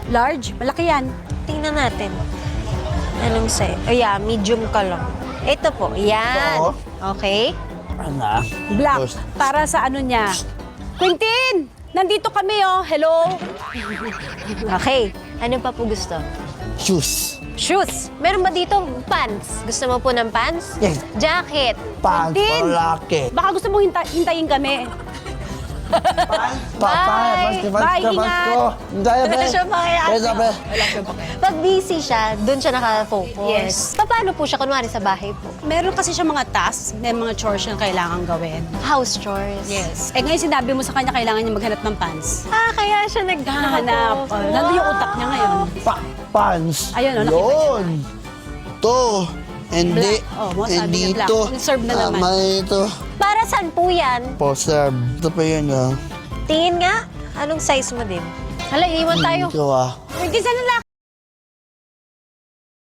Large? Malaki yan. Tingnan natin. Anong size? Yeah, medium ka lang. Ito po, yan. Ito. Okay. Ano? Black. Toast. Para sa ano niya. Quintin! Nandito kami, oh. Hello? Okay. Ano pa po gusto? Shoes. Shoes. Meron ba dito pants? Gusto mo po ng pants? Yes. Jacket. Pants, Quintin! palaki. Baka gusto mong hintayin kami. Bye! Bye, ingat! Wala siya pakialam. Kaya Pag busy siya, doon siya nakafocus. Yes. Paano po siya? Kunwari sa bahay po. Meron kasi siya mga tasks, may mga chores na kailangan gawin. House chores. Yes. Eh ngayon sinabi mo sa kanya kailangan niya maghanap ng pants. Kaya siya Hanap. Nandun yung utak niya ngayon. pants. Ayun, oh, nakita niya. Yun. To. Hindi. Black. Oh, mo, And sabi niya black. dito. Serve na naman. Mali ito. Para saan po yan? Po, serve. Ito pa yun, ah. Tingin nga. Anong size mo din? Hala, iiwan tayo. Ito, ah. Quintin, saan na